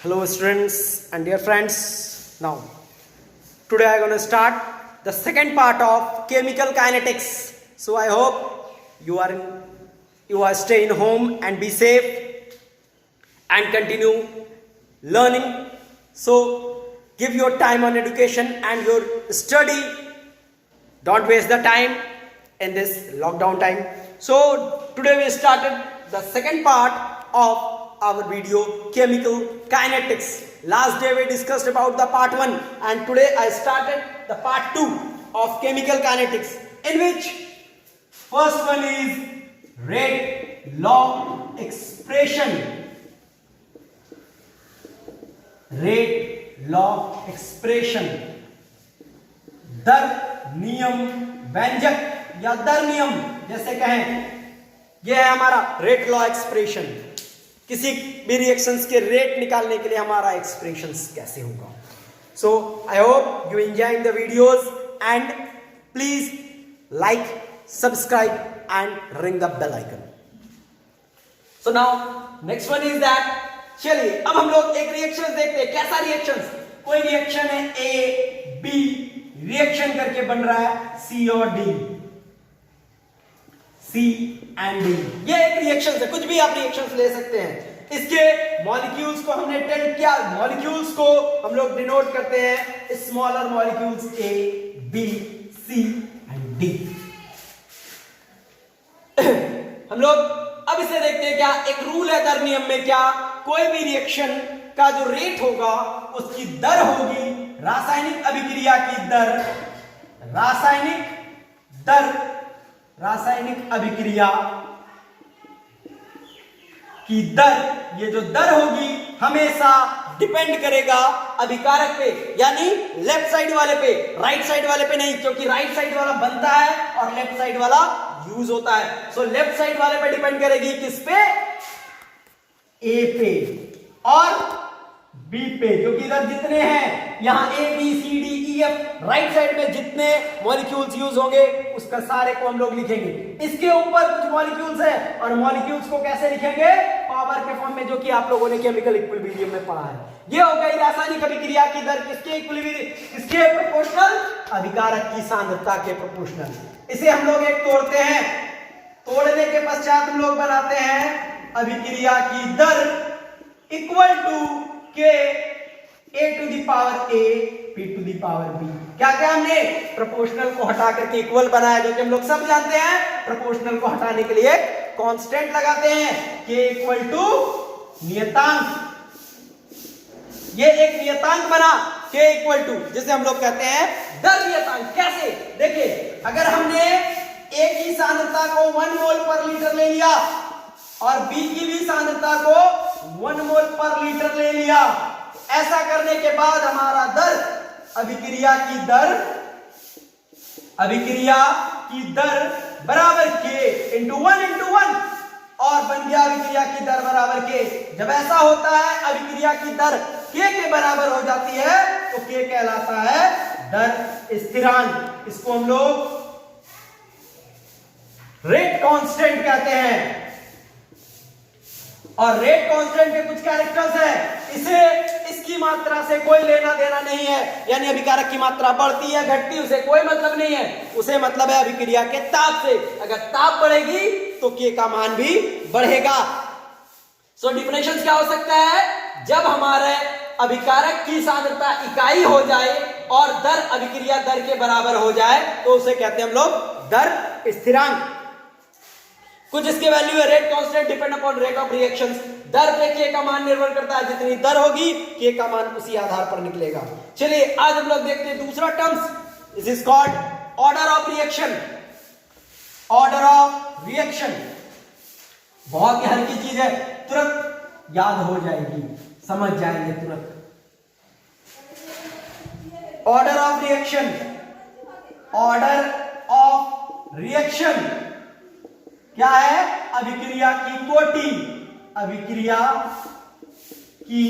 Hello students and dear friends. Now today I am going to start the second part of chemical kinetics. So I hope you are stay in home and be safe and continue learning. So give your time on education and your study. Don't waste the time in this lockdown time. So today we started the second part of our video chemical kinetics. Last day we discussed about the part 1 and today I started the part 2 of chemical kinetics, in which first one is rate law expression. Rate law expression, दर नियम व्यंजक या दर नियम जैसे कहें, यह है हमारा rate law expression. किसी भी रिएक्शंस के रेट निकालने के लिए हमारा एक्सप्रेशंस कैसे होगा। So I hope you enjoying the videos and please like, subscribe and ring the bell icon. So now next one is that, चलिए अब हम लोग एक रिएक्शन देखते हैं। कैसा रिएक्शन? कोई रिएक्शन है ए बी, रिएक्शन करके बन रहा है सी और डी, सी एंड डी। ये एक रिएक्शन है, कुछ भी आप रिएक्शंस ले सकते हैं। इसके मॉलिक्यूल्स को हमने टेंड किया, मॉलिक्यूल्स को हम लोग डिनोट करते हैं smaller molecules A B C and D. हम लोग अब इसे देखते हैं। क्या एक रूल है दर नियम में, क्या कोई भी रिएक्शन का जो रेट होगा उसकी दर होगी रासायनिक अभिक्रिया की दर, रासायनिक अभिक्रिया की दर। ये जो दर होगी हमेशा डिपेंड करेगा अभिकारक पे, यानी लेफ्ट साइड वाले पे, राइट साइड वाले पे नहीं, क्योंकि राइट साइड वाला बनता है और लेफ्ट साइड वाला यूज होता है। सो लेफ्ट साइड वाले पे डिपेंड करेगी, किस पे? ए पे और बी पे, क्योंकि इधर जितने हैं यहां A B C D E F, right side में जितने मॉलिक्यूल्स यूज होंगे उसका सारे को हम लोग लिखेंगे। इसके ऊपर कुछ मॉलिक्यूल्स है और मॉलिक्यूल्स को कैसे लिखेंगे? पावर के फॉर्म में, जो कि आप लोगों ने केमिकल इक्विलिब्रियम में पढ़ा है। ये हो गई रासायनिक अभिक्रिया की दर किसके इक्विलिब्रियम, किसके प्रोपोर्शनल? अभिकारक की सांद्रता के प्रोपोर्शनल। इसे हम लोग एक तोड़ते हैं, तोड़ने के पश्चात हम लोग बनाते हैं अभिक्रिया की दर equal to K A to the power A B to the power B. क्या क्या हमने प्रोपोर्शनल को हटा करके इक्वल बनाया, जो कि हम लोग सब जानते हैं। प्रोपोर्शनल को हटाने के लिए कांस्टेंट लगाते हैं, के इक्वल टू नियतांक। ये एक नियतांक बना के इक्वल टू, जिसे हम लोग कहते हैं दर नियतांक। कैसे? देखिए, अगर हमने ए की सांद्रता को 1 मोल पर लीटर ले लिया और बी की भी सांद्रता को 1 मोल पर लीटर ले लिया, ऐसा करने के बाद हमारा दर, अभिक्रिया की दर बराबर के इंटू 1 और बन गया अभिक्रिया की दर बराबर के। जब ऐसा होता है अभिक्रिया की दर के बराबर हो जाती है तो के कहलाता है दर स्थिरांक। इसको हम लोग रेट कांस्टेंट कहते हैं। और रेट कांस्टेंट के कुछ कैरेक्टर्स हैं। इसे इसकी मात्रा से कोई लेना देना नहीं है, यानी अभिकारक की मात्रा बढ़ती है घटती उसे कोई मतलब नहीं है। उसे मतलब है अभिक्रिया के ताप से। अगर ताप बढ़ेगी तो के का मान भी बढ़ेगा। सो डिफिनेशन क्या हो सकता है? जब हमारे अभिकारक की सांद्रता इकाई हो जाए और दर अभिक्रिया दर के बराबर हो जाए तो उसे कहते हैं हम लोग दर स्थिरांक। कुछ इसके वैल्यू है। Rate constant depend upon rate of reactions. दर पे के का मान निर्भर करता है, जितनी दर होगी के का मान उसी आधार पर निकलेगा। चलिए आज हम लोग देखते हैं दूसरा terms, this is called order of reaction. Order of reaction बहुत ही हल्की चीज है, तुरंत याद हो जाएगी, समझ जाएंगे तुरंत। Order of reaction, order of reaction क्या है? अभिक्रिया की कोटि, अभिक्रिया की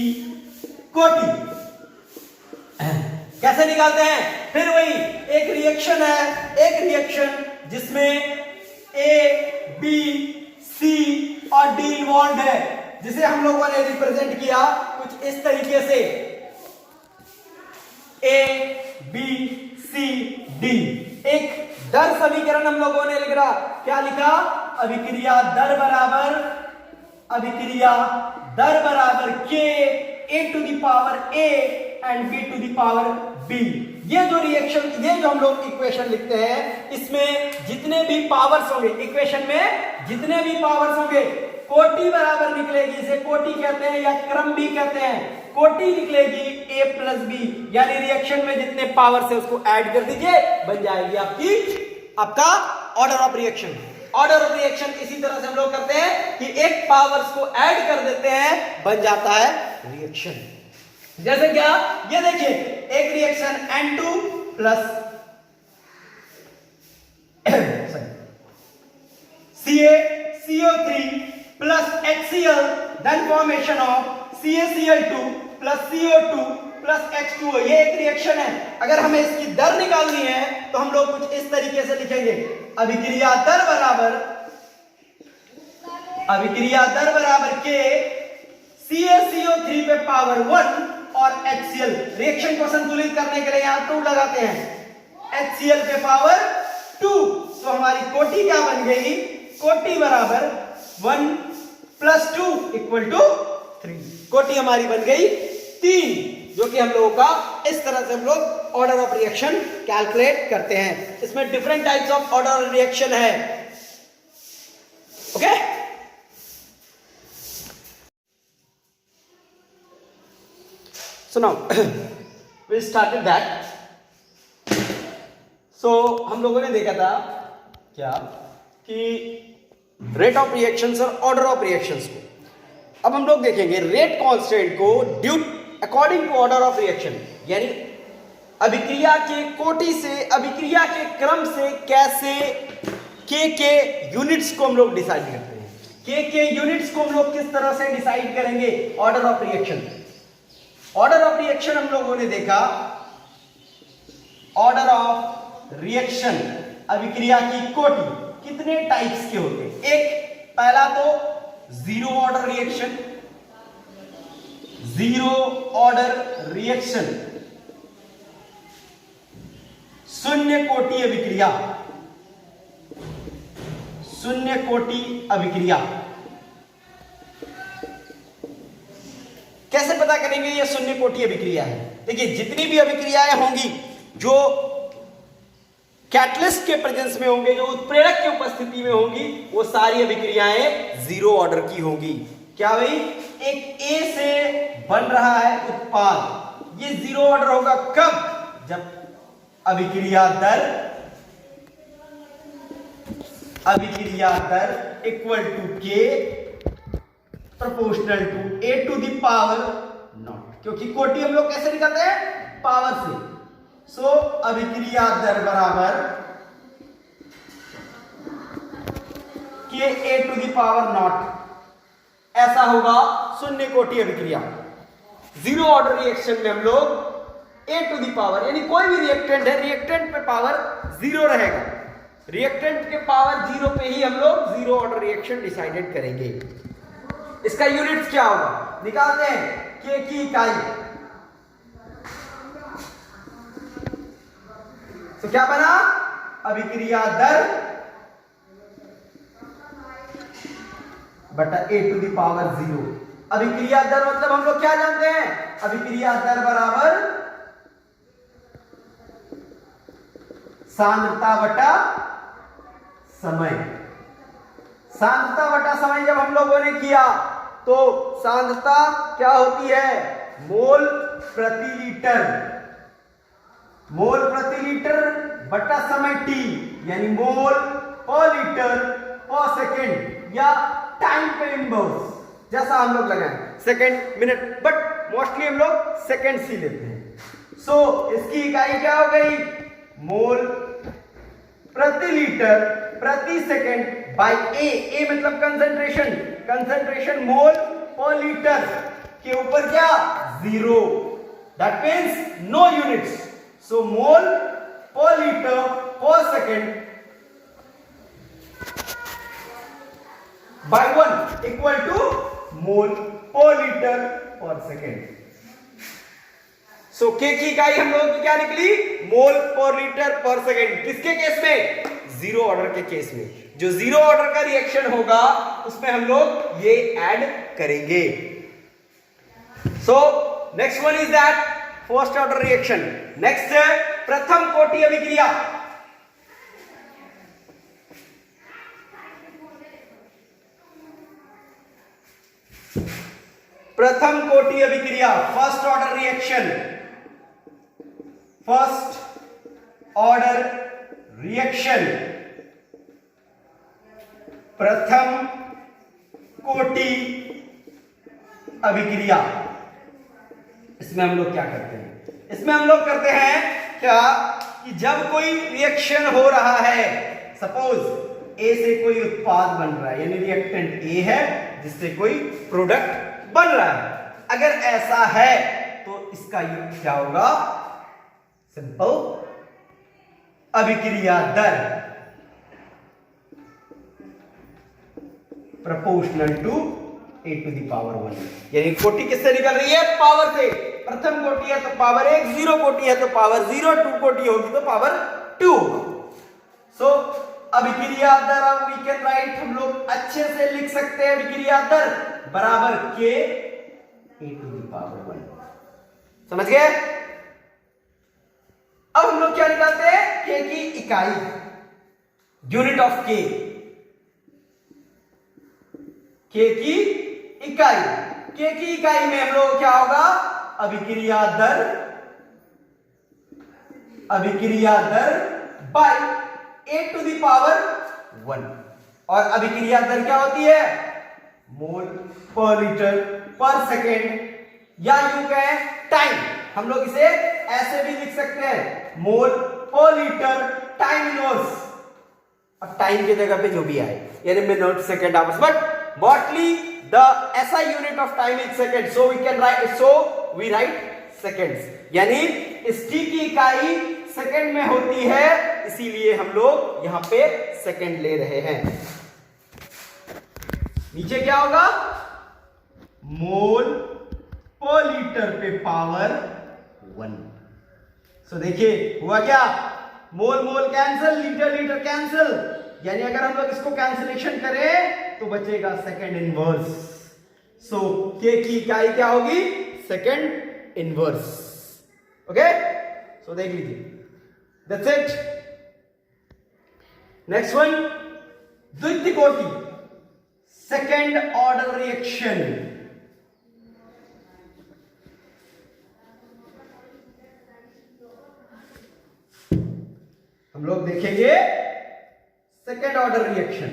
कोटि। कैसे निकालते हैं? फिर वही एक रिएक्शन है, एक रिएक्शन जिसमें ए बी सी और डी इन्वॉल्व है। जिसे हम लोगों ने रिप्रेजेंट किया कुछ इस तरीके से, A B C D। एक दर समीकरण हम लोगों ने लिख रहा, क्या लिखा? अभिक्रिया दर बराबर K A to the power A and B to the power B। ये जो रिएक्शन, ये जो हम लोग इक्वेशन लिखते हैं, इसमें जितने भी पावर्स होंगे, इक्वेशन में जितने भी पावर्स होंगे, कोटि बराबर निकलेगी, इसे कोटि कहते हैं या क्रम भी कहते हैं। कोटि निकलेगी A प्लस बी, यानी रिएक्शन में जितने पावर्स है उसको ऐड कर दीजिए, बन जाएगी आपका order of reaction. Order of reaction इसी तरह से हम लोग करते हैं कि एक पावर्स को ऐड कर देते हैं, बन जाता है रिएक्शन। जैसे क्या, ये देखिए एक reaction N2 plus CO3 plus HCl, then formation of CaCl2 plus CO2 plus H2O। ये एक रिएक्शन है। अगर हमें इसकी दर निकालनी है तो हम लोग कुछ इस तरीके से लिखेंगे, अभिक्रिया दर बराबर K CaCO3 पे पावर 1 और HCl। रिएक्शन को संतुलित करने के लिए यहां 2 लगाते हैं, HCl पे पावर 2। तो हमारी कोटि क्या बन गई? कोटि बराबर 1 प्लस 2 इक्वल टू 3। कोटि हमारी बन गई 3, जो कि हम लोगों का इस तरह से हम लोग ऑर्डर ऑफ रिएक्शन कैलकुलेट करते हैं। इसमें different types of order of reaction है। Okay, so now we started that। so हम लोगों ने देखा था क्या कि रेट ऑफ रिएक्शंस और ऑर्डर ऑफ रिएक्शंस को। अब हम लोग देखेंगे रेट कांस्टेंट को due according to order of reaction, यानी अभिक्रिया के कोटि से, अभिक्रिया के क्रम से कैसे के यूनिट्स को हम लोग डिसाइड करते हैं। के यूनिट्स को हम लोग किस तरह से डिसाइड करेंगे? Order of reaction. Order of reaction हम लोगों ने देखा, ऑर्डर ऑफ रिएक्शन अभिक्रिया की कोटि कितने टाइप्स के होते हैं। एक पहला तो zero order reaction, zero order reaction, शून्य कोटि अभिक्रिया, शून्य कोटि अभिक्रिया। कैसे पता करेंगे ये शून्य कोटि अभिक्रिया है? देखिए जितनी भी अभिक्रियाएं होंगी जो कैटलिस्ट के प्रेजेंस में होंगे, जो उत्प्रेरक की उपस्थिति में होंगी, वो सारी अभिक्रियाएं जीरो ऑर्डर की होंगी। क्या भाई? एक A से बन रहा है उत्पाद, ये जीरो ऑर्डर होगा कब? जब अभिक्रिया दर equal to K proportional to A to the power naught, क्योंकि कोटि हम लोग कैसे निकालते हैं? पावर से। सो अभिक्रिया दर बराबर K A to the power naught, ऐसा होगा शून्य कोटि अभिक्रिया। जीरो ऑर्डर रिएक्शन में हम लोग A टू द पावर, यानी कोई भी रिएक्टेंट है, रिएक्टेंट पे पावर जीरो रहेगा, रिएक्टेंट के पावर जीरो पे ही हम लोग जीरो ऑर्डर रिएक्शन डिसाइडेड करेंगे। इसका यूनिट क्या होगा? निकालते हैं, K की इकाई। तो क्या बना? अभिक्रिया दर बटा A टू द पावर 0। अभिक्रिया दर मतलब हम लोग क्या जानते हैं? अभिक्रिया दर बराबर सांद्रता बटा समय। सांद्रता बटा समय जब हम लोगों ने किया तो सांद्रता क्या होती है? मोल प्रति लीटर, मोल प्रति लीटर बटा समय T, यानी मोल पर लीटर पर सेकेंड, या टाइम पे इनवर्स, जैसा हम लोग लगाएं सेकेंड मिनट, बट मोस्टली हम लोग सेकेंड ही लेते हैं। सो इसकी इकाई क्या हो गई? मोल प्रति लीटर प्रति सेकेंड बाय A मतलब concentration, concentration mole per litre के ऊपर क्या? Zero, that means no units. So mole per litre per second by 1 equal to mole per litre per second. सो के की इकाई हम लोगों की क्या निकली? मोल पर लीटर पर सेकेंड। किसके केस में? जीरो ऑर्डर के केस में। जो जीरो ऑर्डर का रिएक्शन होगा उसमें हम लोग ये ऐड करेंगे। So next one is that first order reaction. Next है प्रथम कोटि अभिक्रिया। प्रथम कोटि अभिक्रिया, first order reaction. First order reaction, प्रथम कोटि अभिक्रिया। इसमें हम लोग क्या करते हैं? इसमें हम लोग करते हैं क्या कि जब कोई रिएक्शन हो रहा है, सपोज ए से कोई उत्पाद बन रहा है, यानी रिएक्टेंट ए है जिससे कोई प्रोडक्ट बन रहा है, अगर ऐसा है तो इसका ये क्या होगा? सिंपल अभिक्रिया दर proportional to A to the power 1, यानी कोटि किससे निकल रही है? पावर से। प्रथम कोटि है तो पावर 1, जीरो कोटि है तो पावर 0, 2 कोटि होगी तो पावर 2। सो अभिक्रिया दर अब वी कैन राइट, हम लोग अच्छे से लिख सकते हैं अभिक्रिया दर बराबर के ए टू द पावर 1। समझ गए? अब हम लोग क्या निकालते हैं? के की इकाई, यूनिट ऑफ के। के की इकाई, के की इकाई में हम लोग क्या होगा? अभिक्रिया दर, अभिक्रिया दर by A to the power 1। और अभिक्रिया दर क्या होती है? मोल पर लीटर पर सेकेंड, या यूं कहें टाइम। हम लोग इसे ऐसे भी लिख सकते हैं, मोल पर लीटर टाइम इनवर्स। अब टाइम की जगह पे जो भी आए, यानी minute, second, hours, but mostly the SI unit of time is second, so we can write, so we write seconds, यानी इस t की इकाई सेकंड में होती है, इसीलिए हम लोग यहां पे सेकंड ले रहे हैं। नीचे क्या होगा? मोल पर लीटर पे पावर 1। सो देखिए हुआ क्या? मोल मोल कैंसिल, लीटर लीटर कैंसिल, यानी अगर हम लोग इसको कैंसिलेशन करें तो बचेगा सेकंड इनवर्स। सो के की इकाई क्या होगी? Second inverse. ओके, सो देख लीजिए, दैट्स इट। नेक्स्ट वन, द्वितीय कोटि, सेकंड ऑर्डर रिएक्शन। हम लोग देखेंगे सेकेंड ऑर्डर रिएक्शन,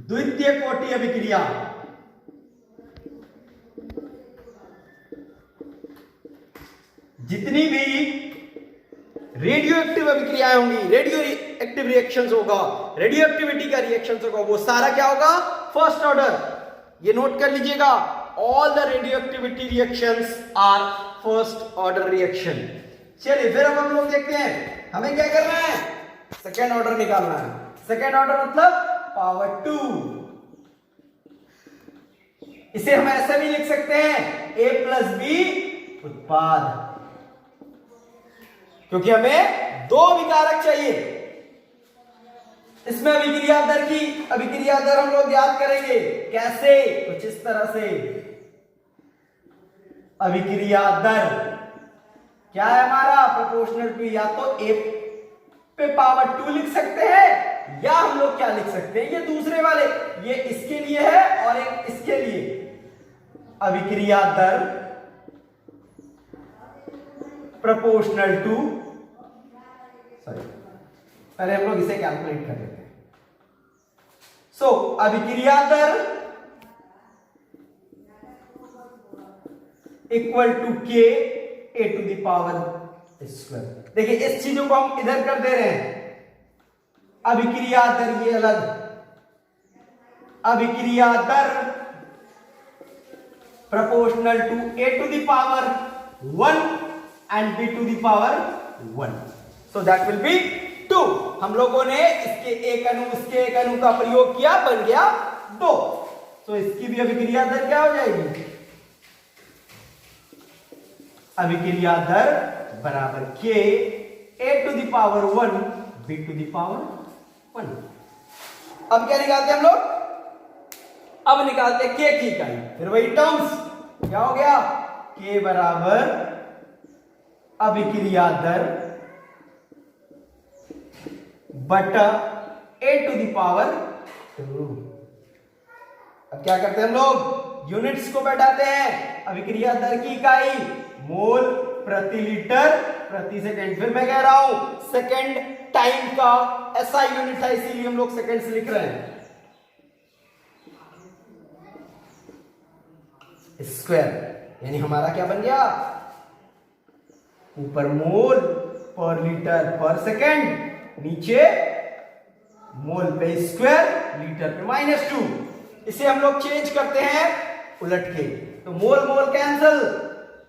द्वितीय कोटि अभिक्रिया। जितनी भी रेडियो एक्टिव अभिक्रियाएं होंगी, रेडियो एक्टिव रिएक्शंस होगा, रेडियो एक्टिविटी का रिएक्शंस होगा, वो सारा क्या होगा? First order. ये नोट कर लीजिएगा, all the radioactivity reactions are first order reaction. चलिए फिर अब हम लोग देखते हैं, हमें क्या करना है? सेकेंड ऑर्डर निकालना है। सेकेंड ऑर्डर मतलब पावर 2। इसे हम ऐसे भी लिख सकते हैं, a प्लस बी उत्पाद, क्योंकि हमें दो विकारक चाहिए। इसमें अभिक्रिया दर हम लोग याद करेंगे कैसे? कुछ इस तरह से। अभिक्रिया दर क्या है हमारा? प्रोपोर्शनल टू, या तो a पे पावर 2 लिख सकते हैं, या हम लोग क्या लिख सकते हैं? ये दूसरे वाले, ये इसके लिए है और एक इसके लिए। अभिक्रिया दर प्रोपोर्शनल टू, सॉरी पहले हम लोग इसे कैलकुलेट कर लेते हैं। सो अभिक्रिया दर equal to K A to the power square. देखिए इस चीजों को हम इधर कर दे रहे हैं, अभिक्रिया दर ये अलग, अभिक्रिया दर proportional to a to the power 1 and b to the power 1. So that will be 2। हम लोगों ने इसके एक अणु इसके एक अणु का प्रयोग किया, बन गया 2। तो इसकी भी अभिक्रिया दर क्या हो जाएगी? अभिक्रिया दर बराबर k a⁻1 b⁻1। अब क्या निकालते हैं हम लोग? अब निकालते हैं k की इकाई। फिर वही टर्म्स क्या हो गया? k बराबर अभिक्रिया दर बटा a⁻2। अब क्या करते हैं हम लोग? यूनिट्स को बैठाते हैं। अभिक्रिया दर की इकाई मोल प्रति लीटर प्रति सेकंड। फिर मैं कह रहा हूं सेकंड टाइम का ऐसा यूनिट है, इसीलिए हम लोग सेकंड्स लिख रहे हैं। स्क्वायर यानी हमारा क्या बन गया? ऊपर मोल पर लीटर पर सेकंड, नीचे मोल पे स्क्वायर लीटर पे -2। इसे हम लोग चेंज करते हैं उलट के, तो मोल मोल कैंसिल,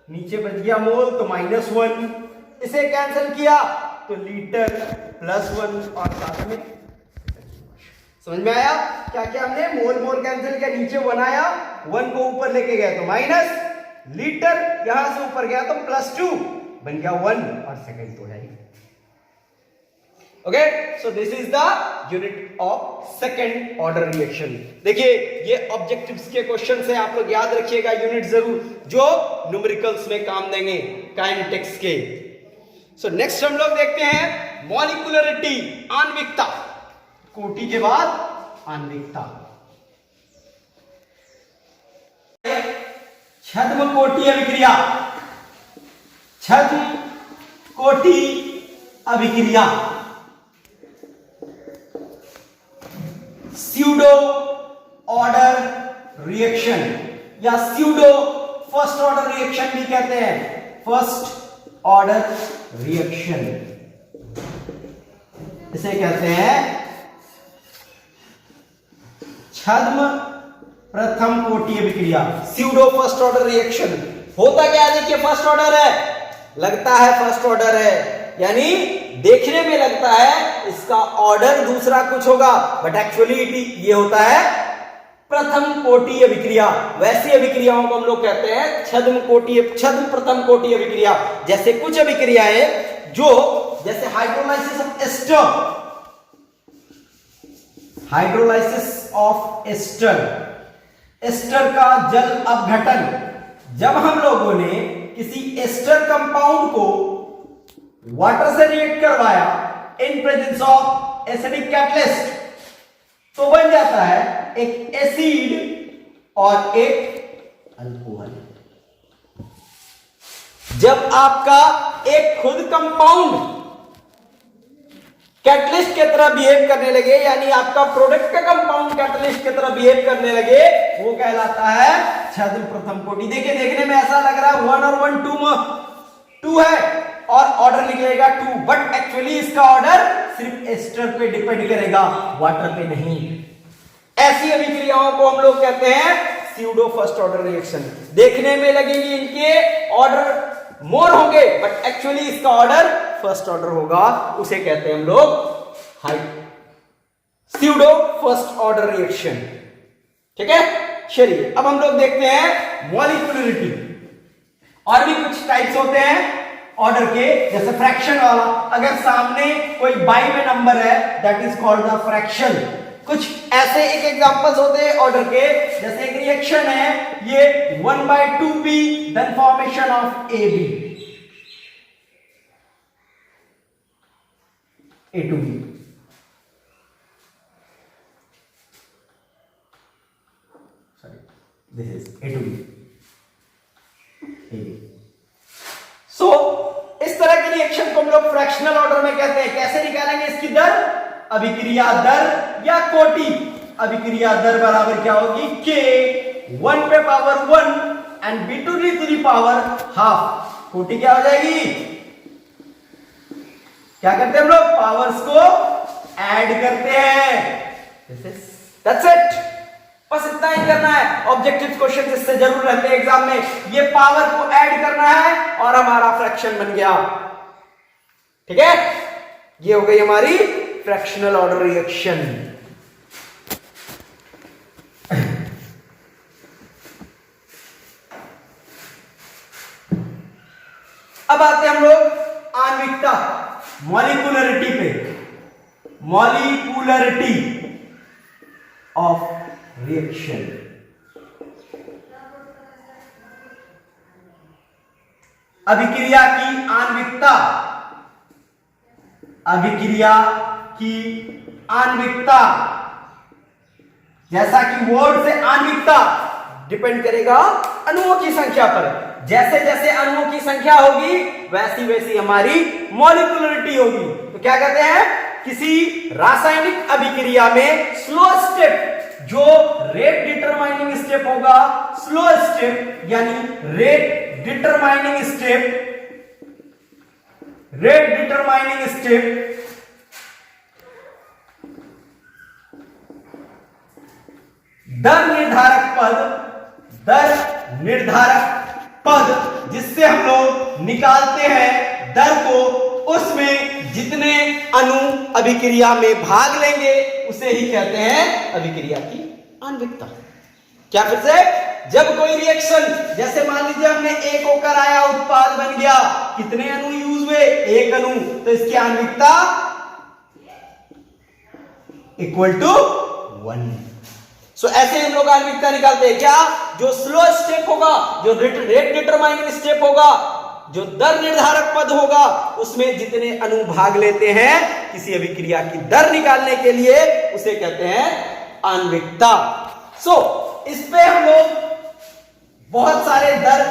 नीचे बच गया मोल तो -1। इसे कैंसिल किया तो लीटर +1 और साथ में। समझ में आया? क्या क्या हमने मोल मोल कैंसिल किया, नीचे 1 आया, 1 को ऊपर लेके गए तो माइनस, लीटर यहां से ऊपर गया तो +2 बन गया 1 और सेकंड तो है। Okay, so this is the unit of second order reaction. देखिए ये ऑब्जेक्टिव्स के क्वेश्चन है, आप लोग याद रखिएगा यूनिट जरूर, जो न्यूमेरिकल्स में काम देंगे काइनेटिक्स के। सो नेक्स्ट हम लोग देखते हैं मॉलिक्यूलरिटी, आणविकता। कोटि के बाद आणविकता। छद्म कोटि अभिक्रिया, छद्म कोटि अभिक्रिया, स्यूडो ऑर्डर रिएक्शन या स्यूडो फर्स्ट ऑर्डर रिएक्शन भी कहते हैं। फर्स्ट ऑर्डर रिएक्शन इसे कहते हैं छद्म प्रथम कोटि अभिक्रिया, स्यूडो फर्स्ट ऑर्डर रिएक्शन। होता क्या है? देखिए फर्स्ट ऑर्डर है, लगता है फर्स्ट ऑर्डर है, यानी देखने में लगता है इसका ऑर्डर दूसरा कुछ होगा, बट एक्चुअली ये होता है प्रथम कोटि अभिक्रिया। वैसी अभिक्रियाओं को हम लोग कहते हैं छद्म प्रथम कोटि अभिक्रिया। जैसे कुछ अभिक्रियाएं जो जैसे hydrolysis of ester, hydrolysis of ester, ester का जल अपघटन। जब हम लोगों ने किसी एस्टर कंपाउंड को वाटर से रिएक्ट करवाया in presence of acidic catalyst, तो बन जाता है एक एसिड और एक अल्कोहल। जब आपका एक खुद कंपाउंड कैटलिस्ट की तरह बिहेव करने लगे, यानी आपका प्रोडक्ट का कंपाउंड कैटलिस्ट की तरह बिहेव करने लगे, वो कहलाता है छद्म प्रथम कोटि। देखिए देखने में ऐसा लग रहा है 1 और 1 2 है और ऑर्डर निकलेगा 2, बट एक्चुअली इसका ऑर्डर सिर्फ एस्टर पे डिपेंड करेगा, वाटर पे नहीं। ऐसी अभिक्रियाओं को हम लोग कहते हैं स्यूडो फर्स्ट ऑर्डर रिएक्शन। देखने में लगेंगे इनके ऑर्डर मोर होंगे, बट एक्चुअली इसका ऑर्डर फर्स्ट ऑर्डर होगा, उसे कहते हैं हम लोग स्यूडो फर्स्ट ऑर्डर रिएक्शन। ठीक है, चलिए अब हम लोग देखते हैं मॉलिक्यूलरिटी। और भी कुछ टाइप्स होते हैं ऑर्डर के, जैसे फ्रैक्शन वाला। अगर सामने कोई बाई में नंबर है, that is called the fraction. कुछ ऐसे एक एग्जांपल्स होते हैं ऑर्डर के, जैसे एक रिएक्शन है ये 1/2b, then formation of AB, A2B। sorry, this is A2B, AB। So इस तरह की रिएक्शन को हम लोग फ्रैक्शनल ऑर्डर में कहते हैं। कैसे निकालेंगे इसकी दर? अभिक्रिया दर या कोटि। अभिक्रिया दर बराबर क्या होगी? K 1 पे power 1 and B2 to the power half. कोटि क्या हो जाएगी? क्या करते हैं हम लोग? पावर्स को ऐड करते हैं। That's it। बस इतना ही करना है। ऑब्जेक्टिव क्वेश्चन इससे जरूर रहते हैं एग्जाम में। ये पावर को ऐड करना है और हमारा फ्रैक्शन बन गया। ठीक है, ये हो गई हमारी फ्रैक्शनल ऑर्डर रिएक्शन। अब आते हैं हम लोग आणविकता, मॉलिक्यूलरिटी पे, मॉलिक्यूलरिटी ऑफ रिएक्शन। अभिक्रिया की आणविकता, अभिक्रिया की आणविकता, जैसा कि वर्ड से आणविकता डिपेंड करेगा अणुओं की संख्या पर। जैसे जैसे अणुओं की संख्या होगी वैसी वैसी हमारी मॉलिक्यूलरिटी होगी। तो क्या कहते हैं, किसी रासायनिक अभिक्रिया में स्लो स्टेप, जो रेट डिटरमाइनिंग स्टेप होगा, स्लो स्टेप यानी rate determining step, rate determining step दर निर्धारक पद, दर निर्धारक पद जिससे हम लोग निकालते हैं दर को, उसमें जितने अणु अभिक्रिया में भाग लेंगे उसे ही कहते हैं अभिक्रिया की आणविकता। क्या फिर से, जब कोई रिएक्शन, जैसे मान लीजिए हमने एक होकर आया, उत्पाद बन गया, कितने अणु यूज हुए, एक अणु, तो इसकी आणविकता इक्वल टू 1। सो ऐसे हम लोग आणविकता निकालते हैं। क्या, जो स्लो स्टेप होगा, जो रेट डिटरमाइनिंग स्टेप होगा, जो दर निर्धारक पद होगा, उसमें जितने अणु भाग लेते हैं किसी अभिक्रिया की दर निकालने के लिए, उसे कहते हैं आणविकता। सो इस पे हम लोग बहुत सारे दर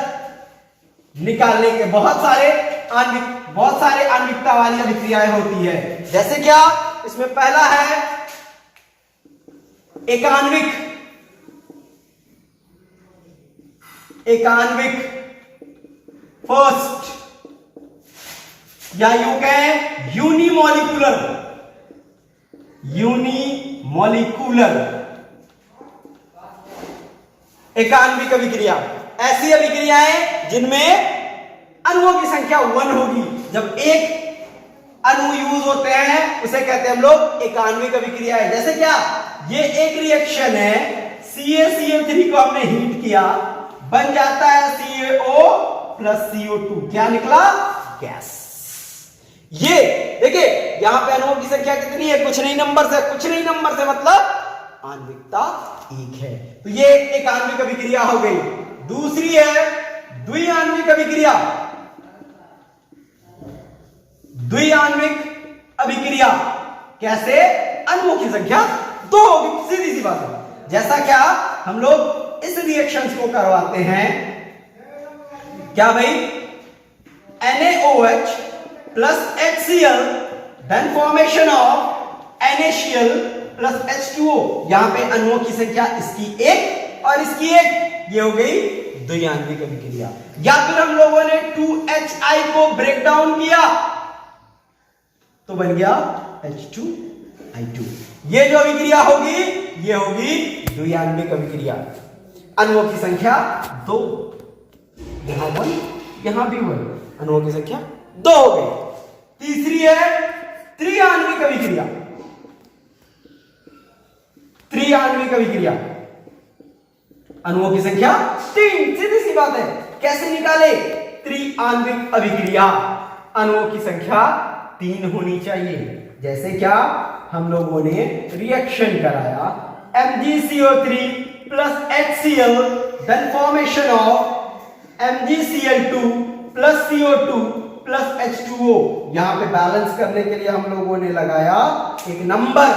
निकालने के, बहुत सारे आणविकता वाली अभिक्रियाएं होती है। जैसे क्या, इसमें पहला है एकान्विक, एकान्विक फर्स्ट, या यूं कहें यूनिमॉलिक्यूलर, यूनिमॉलिक्यूलर एकान्विक अभिक्रिया। ऐसी अभिक्रियाएं जिनमें अणुओं की संख्या 1 होगी। जब एक अणु यूज होते हैं उसे कहते हैं हम लोग एकान्विक अभिक्रिया है। जैसे क्या, ये एक रिएक्शन है, CaCO3 को हमने हीट किया, बन जाता है CaO प्लस CO2, क्या निकला, गैस। ये देखिए यहां पे अणुओं की संख्या कितनी है, कुछ नहीं नंबर से, कुछ नहीं नंबर से मतलब आणविकता 1 है। तो ये एक आणविक अभिक्रिया हो गई। दूसरी है द्विआण्विक अभिक्रिया, द्विआण्विक अभिक्रिया कैसे, अणुओं की संख्या 2 होगी, सीधी सी बात है। जैसा क्या, हम लोग इस रिएक्शंस को करवाते हैं, क्या भाई, NaOH plus HCl, then formation of NaCl plus H2O। यहां पे अणुओं की संख्या इसकी 1 और इसकी 1, ये हो गई द्विआण्विक अभिक्रिया। या फिर हम लोगों ने 2HI को ब्रेक डाउन किया तो बन गया H2I2। ये जो अभिक्रिया होगी ये होगी द्विआण्विक अभिक्रिया। अणुओं की संख्या 2, यहां 1, यहां भी 1, अणुओं की संख्या 2 हो गई। तीसरी है त्रिआण्विक अभिक्रिया, त्रिआण्विक अभिक्रिया, अणुओं की संख्या 3, सीधी सी बात है। कैसे निकाले, त्रिआण्विक अभिक्रिया, अणुओं की संख्या 3 होनी चाहिए। जैसे क्या, हम लोगों ने रिएक्शन कराया, MgCO3 plus HCl, then formation of MgCl2 plus CO2 plus H2O। यहां पे बैलेंस करने के लिए हम लोगों ने लगाया एक नंबर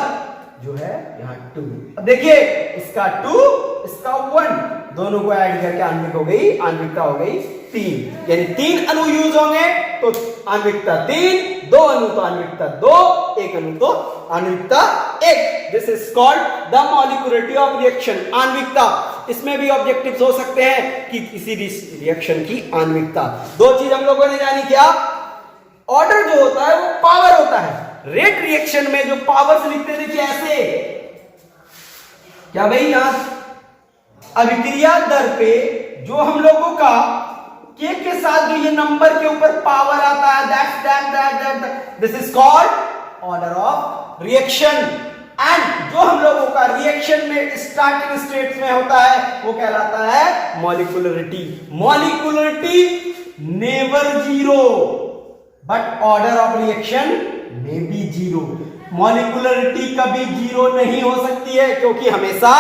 जो है यहां 2। अब देखिए इसका 2, इसका 1, दोनों को ऐड करके आणविक हो गई, आणविकता हो गई 3। यानी 3 अणु यूज होंगे तो आणविकता 3, 2 अणु तो आणविकता 2, 1 अणु तो आणविकता 1। This is called the molecularity of reaction, आणविकता। इसमें भी ऑब्जेक्टिव्स हो सकते हैं कि किसी रिएक्शन की आणविकता। 2 चीज हम लोगों ने जानी, क्या, ऑर्डर जो होता है वो पावर होता है। रेट रिएक्शन में जो पावर से लिखते थे कैसे, क्या भाई, यहां अभिक्रिया दर पे जो हम लोगों का के साथ जो ये नंबर के ऊपर पावर आता है, this is called order of reaction. And जो हम लोगों का रिएक्शन में स्टार्टिंग स्टेट्स में होता है वो कहलाता है molecularity. Molecularity never zero but order of reaction में बी जीरो। मॉलिक्यूलरिटी कभी जीरो नहीं हो सकती है, क्योंकि हमेशा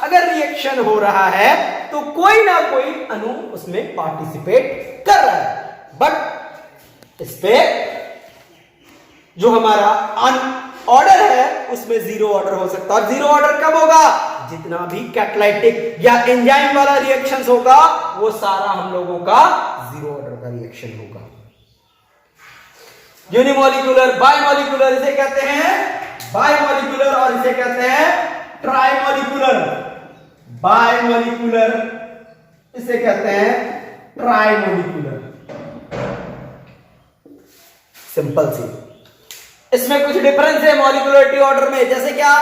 अगर रिएक्शन हो रहा है तो कोई ना कोई अणु उसमें पार्टिसिपेट कर रहा है। बट इस पे जो हमारा ऑर्डर है उसमें जीरो ऑर्डर हो सकता है। और जीरो ऑर्डर कब होगा? जितना भी कैटालाइटिक या एंजाइम वाला रिएक्शंस होगा वो सारा हम लोगों का जीरो ऑर्डर का रिएक्शन होगा। यूनिमोलिकुलर, बायमोलिकुलर इसे कहते हैं बायमोलिकुलर, और इसे कहते हैं ट्राइमोलिकुलर। बायमोलिकुलर इसे कहते हैं ट्राइमोलिकुलर। सिंपल सी। इसमें कुछ डिफरेंस है मॉलिक्यूलरिटी ऑर्डर में। जैसे क्या?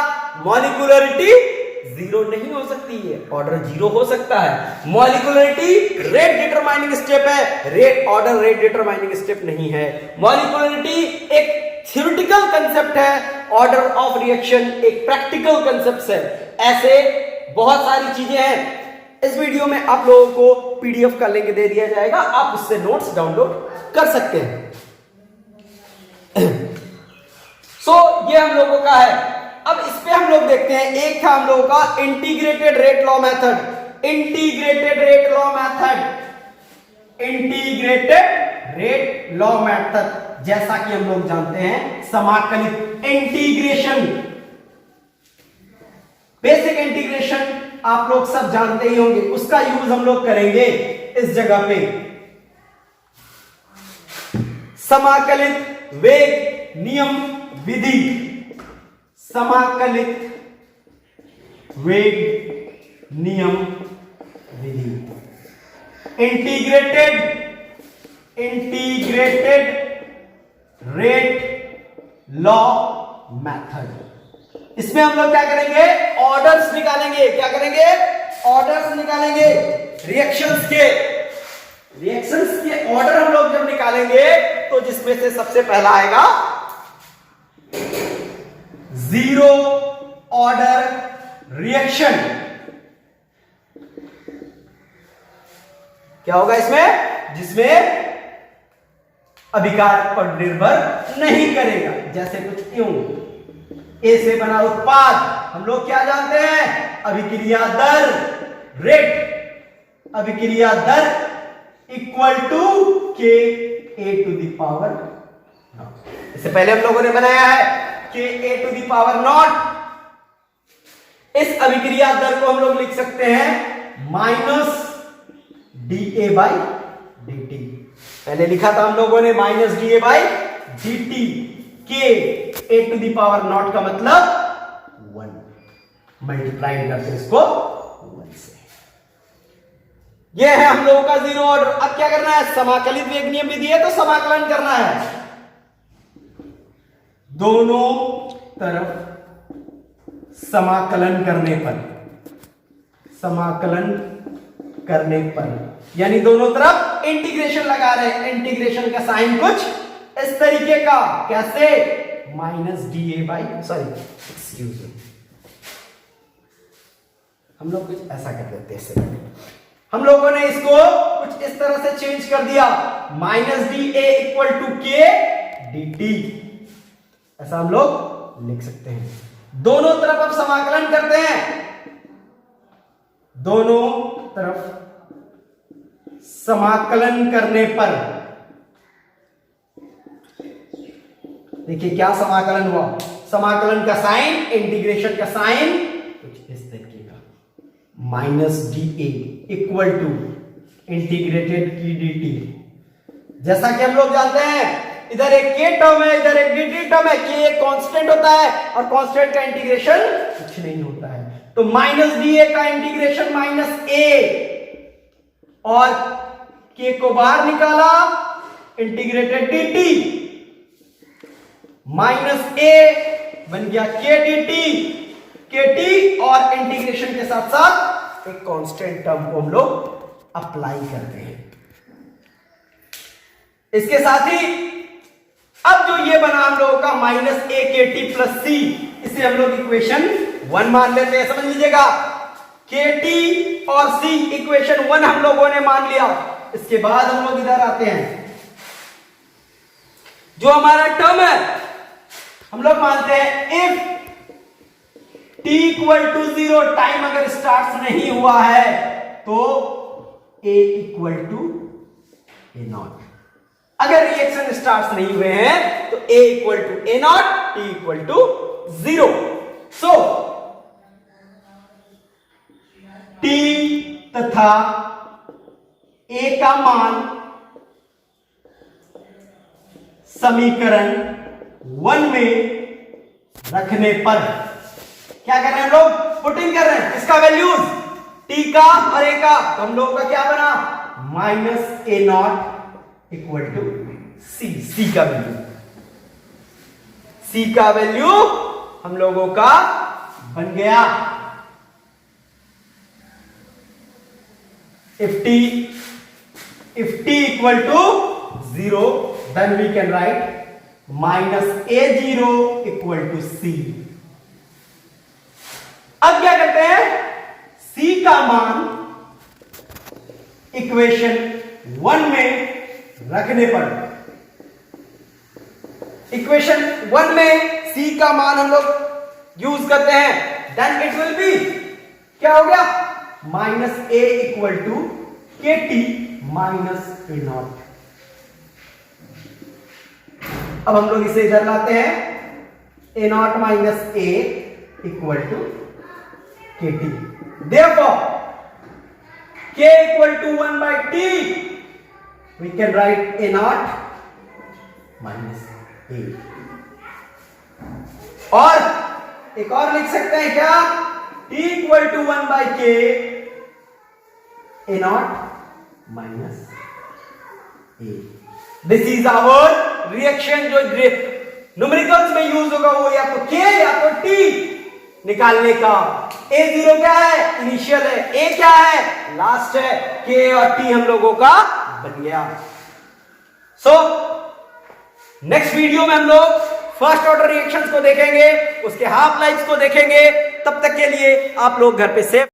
मॉलिक्यूलरिटी जीरो नहीं हो सकती है, ऑर्डर जीरो हो सकता है। मॉलिक्यूलरिटी रेट डिटरमाइनिंग स्टेप है, rate order rate determining step नहीं है। मॉलिक्यूलरिटी एक थ्योरेटिकल कंसेप्ट है, ऑर्डर ऑफ रिएक्शन एक प्रैक्टिकल कंसेप्ट है। ऐसे बहुत सारी चीजें हैं। इस वीडियो में आप लोगों को पीडीएफ का लिंक दे दिया जाएगा, आप उससे नोट्स डाउनलोड कर सकते हैं। ये हम लोगों का है। अब इस पे हम लोग देखते हैं, एक था हम लोगों का integrated rate law method. Integrated rate law method, integrated rate law method, जैसा कि हम लोग जानते हैं समाकलित इंटीग्रेशन, बेसिक इंटीग्रेशन आप लोग सब जानते ही होंगे। उसका यूज हम लोग करेंगे इस जगह पे। समाकलित वेग नियम विधि, समाकलित वेग नियम विधि, इंटीग्रेटेड रेट लॉ मेथड। इसमें हम लोग क्या करेंगे? ऑर्डर्स निकालेंगे। क्या करेंगे? ऑर्डर्स निकालेंगे रिएक्शंस के। रिएक्शंस के ऑर्डर हम लोग जब निकालेंगे तो जिसमें से सबसे पहला आएगा जीरो ऑर्डर रिएक्शन। क्या होगा इसमें? जिसमें अभिकारक पर निर्भर नहीं करेगा। जैसे कुछ यूं, ए से बना उत्पाद, हम लोग क्या जानते हैं? अभिक्रिया दर, रेट, अभिक्रिया दर equal to K A to the power. इससे पहले हम लोगों ने बनाया है के A to the power not. इस अभिक्रिया दर को हम लोग लिख सकते हैं minus D A by D T. पहले लिखा था हम लोगों ने minus D A by D T. के A to the power not का मतलब 1, मल्टीप्लाई करते इसको 1 से। यह है हम लोगों का जीरो ऑर्डर। अब क्या करना है? समाकलित वेग नियम विधि है तो समाकलन करना है। दोनों तरफ समाकलन करने पर, समाकलन करने पर, यानी दोनों तरफ इंटीग्रेशन लगा रहे हैं। इंटीग्रेशन का साइन कुछ इस तरीके का। कैसे? Minus D A by, sorry excuse me, हम लोग कुछ ऐसा कर देते हैं। हम लोगों ने इसको कुछ इस तरह से चेंज कर दिया, minus D A equal to K D T, ऐसा हम लोग लिख सकते हैं। दोनों तरफ अब समाकलन करते हैं। दोनों तरफ समाकलन करने पर देखिए क्या समाकलन हुआ। समाकलन का साइन, इंटीग्रेशन का साइन कुछ इस तरीके का, minus D A equal to integrated K D T. जैसा कि हम लोग जानते हैं इधर एक के टर्म है, इधर एक डी टी टर्म है। के एक कांस्टेंट होता है और कांस्टेंट का इंटीग्रेशन कुछ नहीं होता है। तो माइनस डी ए का इंटीग्रेशन माइनस ए, और के को बाहर निकाला, इंटीग्रेटेड डी टी, माइनस ए बन गया के डी टी, के टी, और इंटीग्रेशन के साथ साथ एक कांस्टेंट टर्म को हम लोग अप्लाई करते हैं। इसके साथ ही अब जो ये बना हम लोगों का माइनस ए के टी प्लस सी, इसे हम लोग इक्वेशन 1 मान लेते हैं। समझ लीजिएगा, के टी और सी इक्वेशन 1 हम लोगों ने मान लिया। इसके बाद हम लोग इधर आते हैं, जो हमारा टर्म है हम लोग मानते हैं if T equal to 0, time अगर स्टार्ट नहीं हुआ है तो A equal to A naught. अगर रिएक्शन स्टार्ट नहीं हुए हैं तो a equal to A naught, t equal to 0। So t तथा a का मान समीकरण 1 में रखने पर क्या कर रहे हैं हम लोग, पुटिंग कर रहे हैं इसका वैल्यूज, t का और a का। तो हम लोगों का क्या बना, minus A naught equal to C, C का वैल्यू, सी का वैल्यू हम लोगों का बन गया if t equal to 0 then we can write minus a0 equal to C. अब क्या करते हैं, c का मान इक्वेशन 1 में रखने पर, इक्वेशन 1 में c का मान हम लोग यूज करते हैं, देन इट विल बी क्या हो गया, minus a equal to K T minus A naught. अब हम लोग इसे इधर लाते हैं, A naught minus A equal to K T, therefore k equal to 1 by T, we can write a naught minus a। और एक और लिख सकते हैं क्या, t equal to 1 by K a naught minus a। This is our reaction जो numericals में use होगा, वो या तो k या तो t निकालने का। a0 क्या है, इनिशियल है, a क्या है, लास्ट है, k और t हम लोगों का बन गया। सो नेक्स्ट वीडियो में हम लोग फर्स्ट ऑर्डर रिएक्शंस को देखेंगे, उसके हाफ लाइफ्स को देखेंगे। तब तक के लिए आप लोग घर पे सेफ